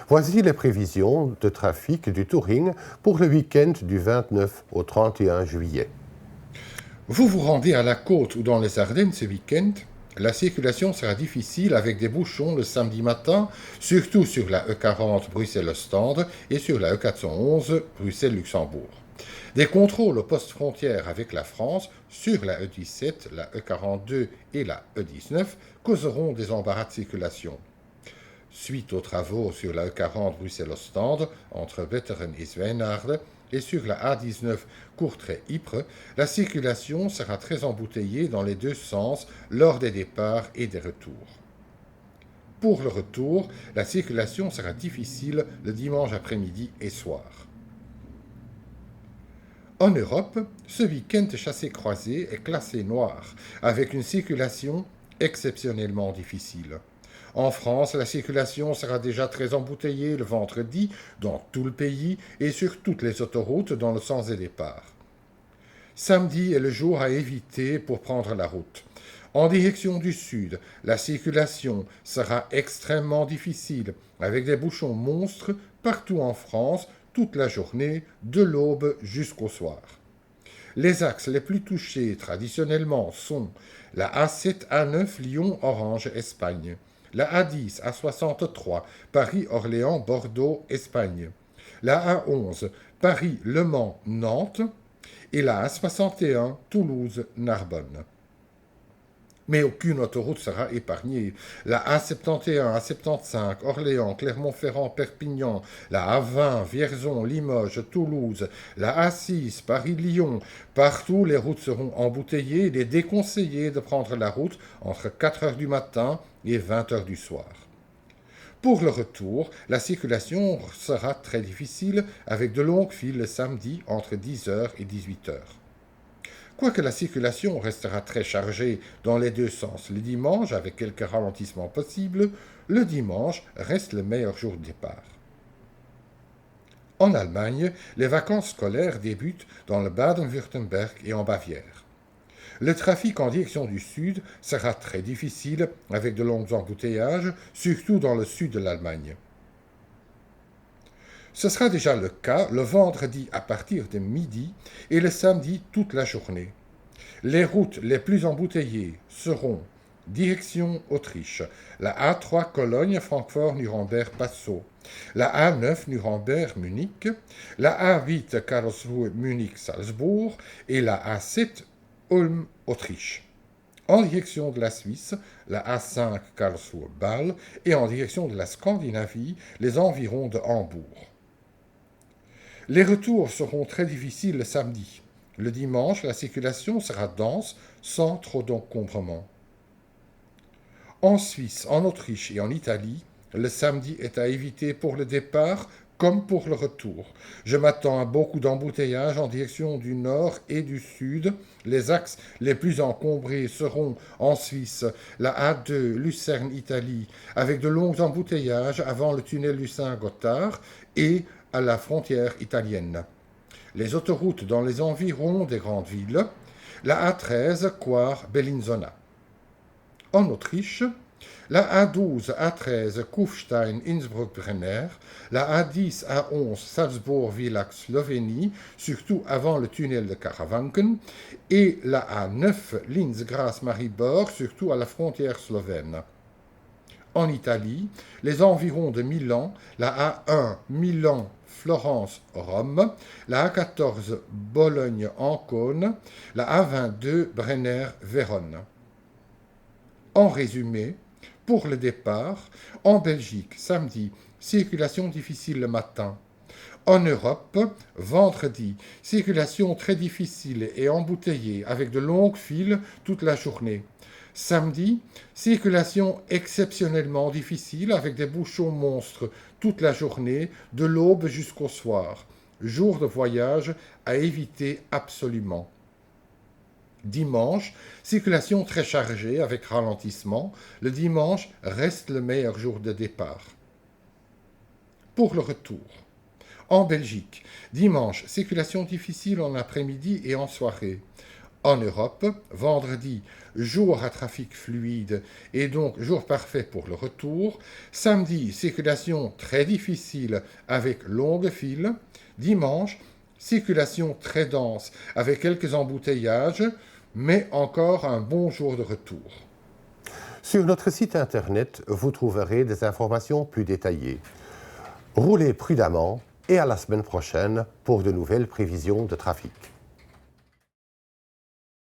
Voici les prévisions de trafic du Touring pour le week-end du 29 au 31 juillet. Vous vous rendez à la côte ou dans les Ardennes ce week-end? La circulation sera difficile avec des bouchons le samedi matin, surtout sur la E40 Bruxelles-Ostende et sur la E411 Bruxelles-Luxembourg. Des contrôles aux postes frontières avec la France sur la E17, la E42 et la E19 causeront des embarras de circulation. Suite aux travaux sur la E40 Bruxelles-Ostende, entre Wetteren et Zwijnaarden, et sur la A19 Courtrai-Ypres, la circulation sera très embouteillée dans les deux sens lors des départs et des retours. Pour le retour, la circulation sera difficile le dimanche après-midi et soir. En Europe, ce week-end chassé-croisé est classé noir, avec une circulation exceptionnellement difficile. En France, la circulation sera déjà très embouteillée le vendredi dans tout le pays et sur toutes les autoroutes dans le sens des départs. Samedi est le jour à éviter pour prendre la route. En direction du sud, la circulation sera extrêmement difficile, avec des bouchons monstres partout en France toute la journée, de l'aube jusqu'au soir. Les axes les plus touchés traditionnellement sont la A7, A9, Lyon, Orange, Espagne, la A10, A63, Paris, Orléans, Bordeaux, Espagne, la A11, Paris, Le Mans, Nantes, et la A61, Toulouse, Narbonne. Mais aucune autoroute sera épargnée. La A71, A75, Orléans, Clermont-Ferrand, Perpignan, la A20, Vierzon, Limoges, Toulouse, la A6, Paris-Lyon, partout les routes seront embouteillées. Il est déconseillé de prendre la route entre 4 heures du matin et 20 heures du soir. Pour le retour, la circulation sera très difficile avec de longues files le samedi entre 10 heures et 18 heures. Quoique la circulation restera très chargée dans les deux sens le dimanche, avec quelques ralentissements possibles, le dimanche reste le meilleur jour de départ. En Allemagne, les vacances scolaires débutent dans le Baden-Württemberg et en Bavière. Le trafic en direction du sud sera très difficile avec de longs embouteillages, surtout dans le sud de l'Allemagne. Ce sera déjà le cas le vendredi à partir de midi et le samedi toute la journée. Les routes les plus embouteillées seront direction Autriche, la A3 Cologne, Francfort, Nuremberg, Passau, la A9 Nuremberg, Munich, la A8 Karlsruhe, Munich, Salzbourg et la A7 Ulm, Autriche. En direction de la Suisse, la A5 Karlsruhe, Bâle et en direction de la Scandinavie, les environs de Hambourg. Les retours seront très difficiles le samedi. Le dimanche, la circulation sera dense, sans trop d'encombrement. En Suisse, en Autriche et en Italie, le samedi est à éviter pour le départ comme pour le retour. Je m'attends à beaucoup d'embouteillages en direction du nord et du sud. Les axes les plus encombrés seront en Suisse, la A2 Lucerne, Italie, avec de longs embouteillages avant le tunnel du Saint-Gothard et à la frontière italienne. Les autoroutes dans les environs des grandes villes, la A13 Coire Bellinzona. En Autriche, la A12 A13 Kufstein Innsbruck Brenner, la A10 A11 Salzbourg Villach Slovénie, surtout avant le tunnel de Karawanken, et la A9 Linz Graz Maribor, surtout à la frontière slovène. En Italie, les environs de Milan, la A1 Milan Florence, Rome, la A14 Bologne-Ancône, la A22 Brenner, Vérone. En résumé, pour le départ, en Belgique, samedi, circulation difficile le matin. En Europe, vendredi, circulation très difficile et embouteillée avec de longues files toute la journée. Samedi, circulation exceptionnellement difficile avec des bouchons monstres toute la journée, de l'aube jusqu'au soir. Jour de voyage à éviter absolument. Dimanche, circulation très chargée avec ralentissement. Le dimanche reste le meilleur jour de départ. Pour le retour. En Belgique, dimanche, circulation difficile en après-midi et en soirée. En Europe, vendredi, jour à trafic fluide et donc jour parfait pour le retour. Samedi, circulation très difficile avec longues files. Dimanche, circulation très dense avec quelques embouteillages, mais encore un bon jour de retour. Sur notre site internet, vous trouverez des informations plus détaillées. Roulez prudemment et à la semaine prochaine pour de nouvelles prévisions de trafic.